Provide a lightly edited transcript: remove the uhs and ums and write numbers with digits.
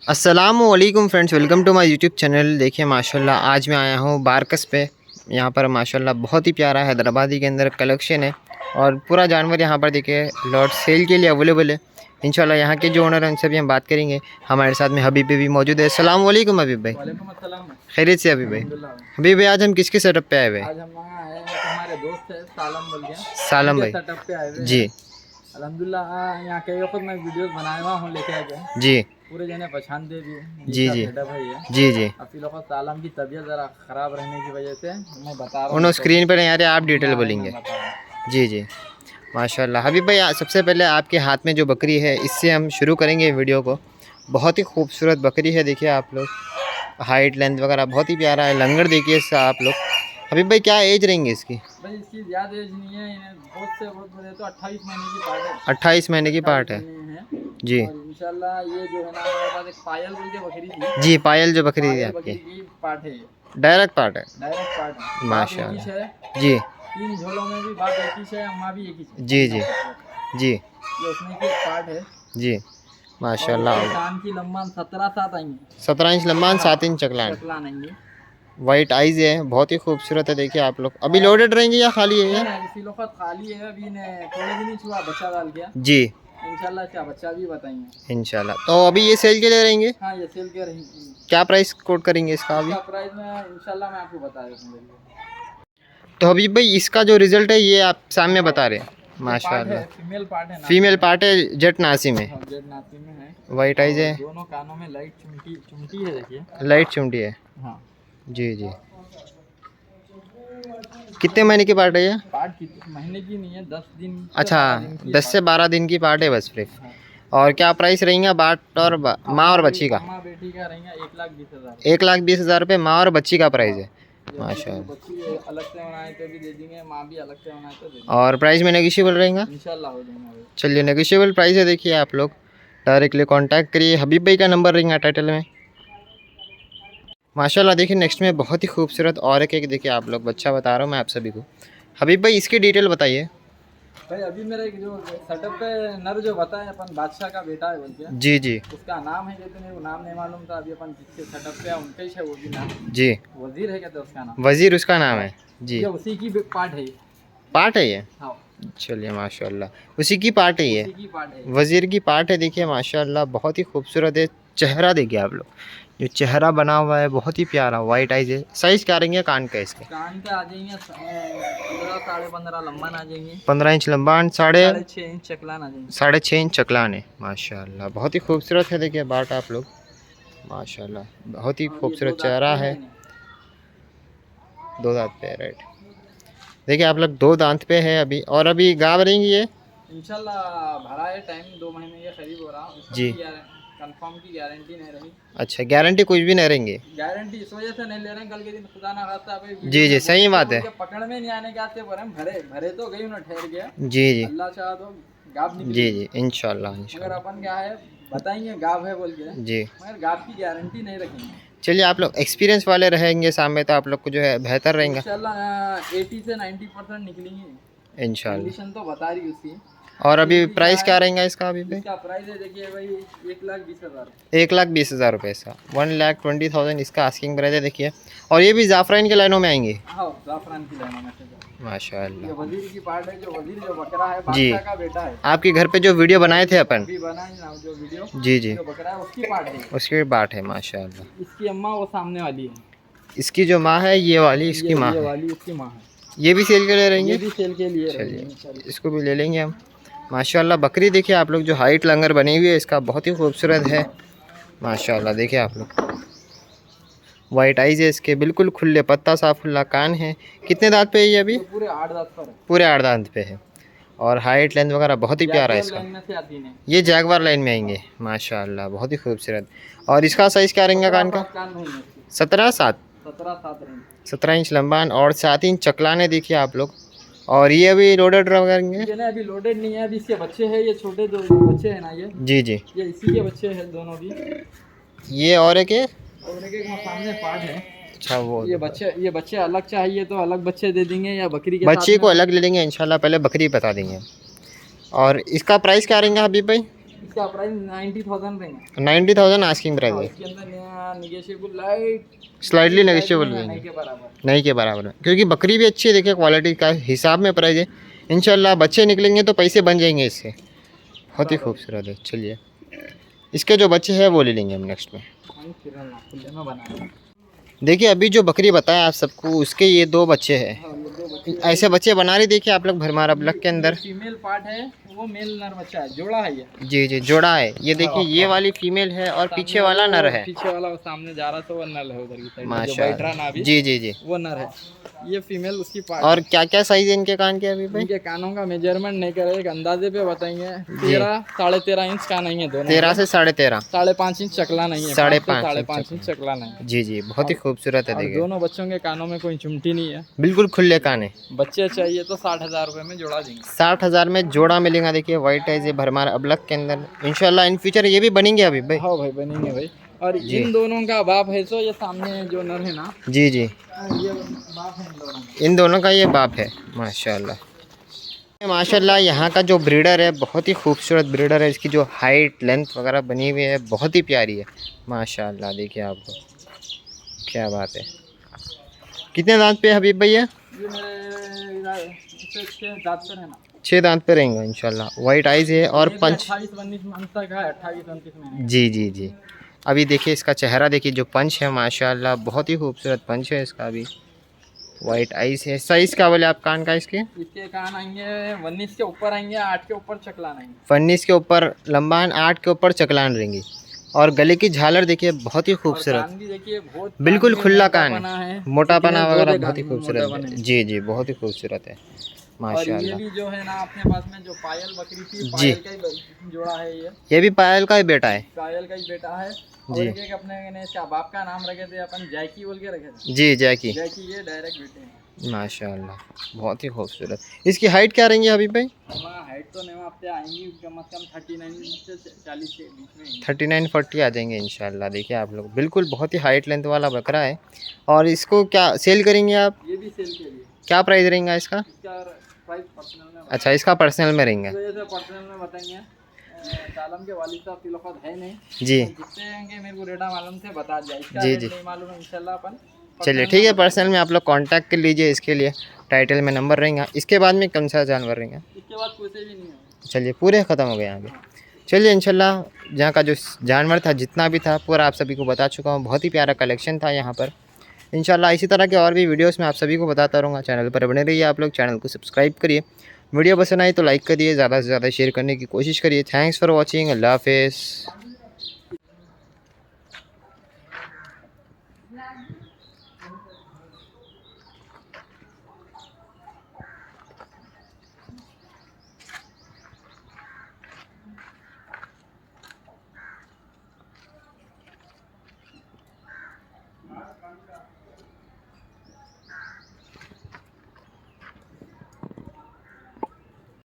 अस्सलामुअलैकुम friends, welcome to my YouTube channel. देखिए माशाल्लाह आज मैं आया हूँ बारकस पे। यहाँ पर माशाल्लाह बहुत ही प्यारा हैदराबादी के अंदर कलेक्शन है और पूरा जानवर यहाँ पर देखिए लॉट सेल के लिए अवेलेबल है। इंशाल्लाह यहाँ के जो ओनर हैं उनसे भी हम बात करेंगे। हमारे साथ में हबीब भी मौजूद है। अस्सलामुअलैकुम हबीब भाई। वालेकुम अस्सलाम। खैरियत से हबीब भाई? हबीब भाई आज हम किसके सेटअप पे आए हुए? आज हम वहाँ आए हैं, हमारे दोस्त है सालम बोल के, सालम उनके भाई सेटअप पे आए हुए जी हैं। अल्हम्दुलिल्लाह यहाँ कई वक्त मैं वीडियोस बनाया हुआ हूँ लेके आके, जी पूरे जने पहचान दे भी जी जी सेटअप है ये। जी जी अभी लोग सालम की तबीयत ज़रा ख़राब रहने की वजह से मैं बता रहा हूँ, उन्होंने स्क्रीन पर नहीं आ रहे, आप डिटेल मैं बोलेंगे। बता रहा हूँ। जी जी माशाल्लाह। हबीब भाई सबसे पहले आपके हाथ में जो बकरी है इससे हम शुरू करेंगे वीडियो को। बहुत ही खूबसूरत बकरी है, देखिए आप लोग, हाइट लेंथ वगैरह बहुत ही प्यारा है। लंगर देखिए इसका आप लोग। हबीब भाई क्या एज रहेंगे इसकी? भाई इसकी ज़्यादा एज नहीं है, इन्हें बहुत से बहुत बोले तो 28 महीने की पार्ट है। 28 महीने की पार्ट है जी। और इंशाल्लाह ये जो है ना हमारे पास एक पायल बोल के बकरी थी जी पायल जो बकरी है पायल आपकी, बकरी की पार्ट है ये, डायरेक्ट पार्ट है डायरेक्ट पार्ट है। माशाल्लाह। जी 3 झोलों में भी बाप एक ही है, अम्मा भी एक ही है। जी जी जी ये उसमें की पार्ट है जी और माशाल्लाह। इसके कान की लंबाई 17-7 आएंगे, 17 इंच लंबा, 7 इंच चकलान, चकलान आएंगे। वाइट आइज है, बहुत ही खूबसूरत है। देखिए आप लोग अभी लोडेड रहेंगे या खाली है? इसी लोग खाली है, अभी इन्हें थोड़े दिन ही छुआ बच्चा डाल गया। जी इंशाल्लाह क्या बच्चा भी बताएंगे इंशाल्लाह। तो अभी ये सेल के लिए रहेंगे? हाँ ये सेल के रहेंगे। क्या प्राइस कोट करेंगे इसका अभी? इसका प्राइस में इंशाल्लाह मैं आपको बता दूँगा। तो हबीब भाई इसका जो रिजल्ट है ये आप सामने बता रहे हैं माशाल्लाह। फीमेल पार्ट है, फीमेल पार्ट है, जेट नासी में, जेड नाती में है, वाइट आइज है, दोनों कानों में लाइट चुमटी चुमटी है, देखिए लाइट चुमटी है। हाँ। जी जी कितने महीने की पार्ट है ये? पार्ट की महीने की नहीं है, 10 दिन। अच्छा 10 से 12 दिन की पार्ट है बस सिर्फ। हाँ। और क्या प्राइस रहेंगे बाट और माँ और बच्ची का? माँ बेटी का रहेगा 1,20,000। 1,20,000 रुपये माँ और बच्ची का प्राइस है माशाल्लाह। बच्ची अलग से बनाए तो भी दे देंगे, माँ भी अलग से बनाए तो दे देंगे। और प्राइस में नेगोशिएबल रहेगा? इंशाल्लाह हो जाएगा। चलिए नेगोशिएबल प्राइस है। देखिए आप लोग डायरेक्टली कांटेक्ट करिए। हबीब भाई का नंबर रहेगा टाइटल में माशाल्लाह। देखिए नेक्स्ट में बहुत ही खूबसूरत और एक देखिए आप लोग, बच्चा बता रहा हूँ मैं आप सभी को। हबीब भाई इसकी डिटेल बताइए। भाई अभी मेरा एक जो सेटअप पे नर जो बताए अपन बादशाह का बेटा है बोल के, जी जी उसका नाम है, कहते नहीं वो नाम नहीं मालूम था। अभी अपन जिसके सेटअप पे है उनका ही है वो भी नाम, जी वजीर है कहते उसका नाम। वजीर उसका नाम है जी। ये उसी की पार्ट है, पार्ट है ये? हाँ चलिए माशाल्लाह उसी की पार्ट है ये, उसी की पार्ट है। वजीर की पार्ट है। देखिए माशाल्लाह बहुत ही खूबसूरत है। चेहरा देखिए आप लोग, जो चेहरा बना हुआ है बहुत ही प्यारा, वाइट आइज है। साइज क्या रहेंगे कान का इसके? कान का आ जाएंगे 15-15.5 लंबा आ जाएंगे, 15 इंच लंबा, 6.5 इंच चकलान आ जाएंगे, 6.5 इंच चकलान है माशाल्लाह। बहुत ही खूबसूरत है। देखिए बाट आप लोग माशाल्लाह, बहुत ही खूबसूरत चेहरा है। 2 दांत पे है, राइट। देखिए आप लोग 2 दांत पे है अभी। और अभी गाँव रहेंगी ये इंशाल्लाह भरा है टाइम, 2 महीने के करीब हो रहा जी। कंफर्म की गारंटी नहीं रही। अच्छा गारंटी कुछ भी नहीं रहेंगे? गारंटी इस वजह से नहीं ले रहे हैं, कल के दिन खुदा ना खास्ता जी जी सही बात है। पकड़ में नहीं आने के आते पर हम भरे भरे तो गई ना, ठहर गया जी जी अल्लाह चाह तो गाब निकली। जी जी इंशाल्लाह मगर इंशाल्लाह अपन क्या है बताएंगे गाब है बोल के, जी। मगर गाब की गारंटी नहीं रखेंगे। चलिए आप लोग एक्सपीरियंस वाले रहेंगे सामने तो आप लोग को जो है बेहतर रहेगा इंशाल्लाह 80 से 90% निकलेंगे इंशाल्लाह। कंडीशन तो बता रही उसकी। और अभी प्राइस क्या रहेगा इसका अभी पे? इसका प्राइस है देखिए भाई 1,20,000। 1,20,000 रुपये इसका, 1,20,000 इसका आस्किंग प्राइस है। देखिए और ये भी जाफरान के लाइनों में आएंगे। हाँ जाफरान की लाइनों में से माशाल्लाह। ये वजीर की पार्ट है, जो वजीर जो बकरा है जी बादशाह का बेटा है। आपके घर पे जो वीडियो बनाए थे अपन, अभी बनाई ना जो वीडियो, जी जी जो बकरा है उसकी पार्ट है, उसकी बाट है माशाल्लाह। इसकी अम्मा वो सामने वाली है, इसकी जो माँ है ये वाली इसकी माँ ये है। वाली उसकी माँ है। ये भी सेल के लिए ये रहेंगे? भी सेल के लिए चलिए इसको भी ले लेंगे हम माशाल्लाह। बकरी देखिए आप लोग, जो हाइट लंगर बनी हुई है इसका बहुत ही खूबसूरत है माशाल्लाह। देखिए आप लोग वाइट आइज है इसके, बिल्कुल खुले पत्ता सा खुला कान है। कितने दांत पे है ये अभी? पूरे 8 दांत पर है, पूरे 8 दांत पे है। और हाइट लेंथ वगैरह बहुत ही प्यारा है इसका। लाइन में से आती है। ये जैगवार लाइन में आएंगे माशाल्लाह, बहुत ही खूबसूरत। और इसका साइज़ क्या रहेगा कान का? 17-7 17 इंच लंबान और 7 इंच चकलाने देखिए आप लोग। और ये अभी लोडेड रहेंगे? ये ना अभी लोडेड नहीं है, अभी इसके बच्चे हैं, ये छोटे दो बच्चे हैं ना, जी जी ये इसी के बच्चे हैं दोनों भी। ये और एक है और एक सामने पार्ट है। अच्छा वो ये बच्चे अलग चाहिए तो अलग बच्चे दे देंगे, या बकरी के बच्चे साथ को अलग ले लेंगे इंशाल्लाह। पहले बकरी बता देंगे। और इसका प्राइस क्या रहेगा हबीब भाई? इसका प्राइस 90,000 रहेंगे। 90,000 आस्किंग प्राइस है। इसके अंदर निगेशिएबल लाइट स्लाइटली नेगोशिएबल नहीं रहेंगे, के बराबर। नहीं के बराबर है, क्योंकि बकरी भी अच्छी है। देखिए क्वालिटी का हिसाब में प्राइस है। इंशाल्लाह बच्चे निकलेंगे तो पैसे बन जाएंगे इससे। बहुत ही खूबसूरत है। चलिए इसके जो बच्चे हैं वो ले लेंगे हम नेक्स्ट में। खुले में बनाया। देखिए अभी जो बकरी बताया आप सबको, उसके ये 2 बच्चे हैं। हाँ, ये 2 बच्चे ऐसे बच्चे बना रहे देखिए आप लोग भरमार अबलक के अंदर। फीमेल पार्ट है, वो मेल नर बच्चा है, जोड़ा है ये। जी जी जोड़ा है। ये देखिए ये वाली फीमेल है और पीछे वाला नर है। पीछे वाला वो सामने जा रहा था वो नर है, उधर की साइड जो बैठ रहा माशाल्लाह। ना अभी, जी जी जी। वो नर है। ये फीमेल उसकी पार्ट। और क्या क्या साइज है इनके कान के अभी भाई? इनके कानों का मेजरमेंट नहीं करे, एक अंदाजे पे बताएंगे। 13 साढ़े 13 इंच कान नहीं है दोनों। 13 से 13.5। 5.5 इंच चकला नहीं है। 5.5 इंच चकला नहीं है। जी जी बहुत ही खूबसूरत है। और देखिए दोनों बच्चों के कानों में कोई चुमटी नहीं है, बिल्कुल खुले कान है। बच्चे चाहिए तो 60,000 रुपए में जोड़ा देंगे। 60,000 में जोड़ा मिलेगा। देखिए वाइट है ये भरमार अबलक के अंदर। इंशाल्लाह इन फ्यूचर ये भी बनेंगे अभी भाई। हाँ भाई बनेंगे भाई। और इन दोनों का बाप है, तो ये सामने जो नर है ना, जी जी ये बाप है इन दोनों का। इन दोनों का ये बाप है। माशाल्लाह माशाल्लाह। यहाँ का जो ब्रीडर है बहुत ही खूबसूरत ब्रीडर है। इसकी जो हाइट लेंथ वगैरह बनी हुई है बहुत ही प्यारी है माशाल्लाह। देखिए आपको क्या बात है। कितने दांत पे है हबीब भैया? ये मेरे इससे दांत पर है ना। 6 दांत पे रहेंगे इंशाल्लाह। वाइट आइज है और पंच। 28-29 मंथ तक है, 28-29 महीने। जी जी जी। अभी देखिए इसका चेहरा देखिए, जो पंच है माशाल्लाह बहुत ही खूबसूरत पंच है इसका। अभी वाइट आइज है। साइज क्या बोले आप कान का इसके? इसके कान आएंगे 19 के ऊपर आएंगे, 8 के ऊपर चकला आएंगे। 19 के ऊपर लंबान, 8 के ऊपर चकलान रहेंगी। और गले की झालर देखिए बहुत ही खूबसूरत, कान भी देखिए बहुत बिल्कुल खुला कान मोटापना है, मोटापना इतने वगैरह जोड़े बहुत ही कान, खूबसूरत मोटापना है। है। जी जी बहुत ही खूबसूरत है और ये माशाल्लाह। भी जो है ना अपने पास में जो पायल बकरी थी, जी। पायल का ही जोड़ा है ये भी पायल का ही बेटा है। पायल का ही बेटा है। और जी। एक अपने ने इसका बाप का नाम रखे थे अपन, जैकी बोल के रखे थे। जी जैकी। जैकी के डायरेक्ट बेटे हैं माशाल्लाह बहुत ही खूबसूरत। इसकी हाइट क्या रहेंगी अभी भाई? हमारा हाइट तो नहीं हफ्ते आएंगी कम से कम 39 से 40 के बीच में। 39-40 आ जाएंगे इंशाल्लाह। देखिए आप लोग बिल्कुल बहुत ही हाइट लेंथ वाला बकरा है। और इसको क्या सेल करेंगे आप? ये भी सेल के लिए। क्या प्राइस रहेगा इसका? इसका प्राइस पर्सनल में अच्छा इसका पर्सनल में रहेंगे। पर्सनल में बताएंगे। सालम के वालिद साहब तिलफत है नहीं जी जितने होंगे मेरे को रेटा मालूम थे बता दिया। इसका जी रेट जी नहीं मालूम है, इंशाल्लाह अपन चलिए ठीक है। पर्सनल में आप लोग कांटेक्ट कर लीजिए। इसके लिए टाइटल में नंबर रहेगा। इसके बाद में कौन सा जानवर रहेंगे? इसके बाद कुछ भी नहीं है। चलिए पूरे ख़त्म हो गए यहाँ पे। चलिए इंशाल्लाह जहाँ का जो जानवर था जितना भी था पूरा आप सभी को बता चुका हूँ। बहुत ही प्यारा कलेक्शन था यहाँ पर। इंशाल्लाह इसी तरह के और भी वीडियोस में आप सभी को बताता रहूँगा। चैनल पर बने रहिए आप लोग, चैनल को सब्सक्राइब करिए। वीडियो पसंद आई तो लाइक करिए, ज़्यादा से ज़्यादा शेयर करने की कोशिश करिए। Thanks for watching. अल्लाह हाफिज़।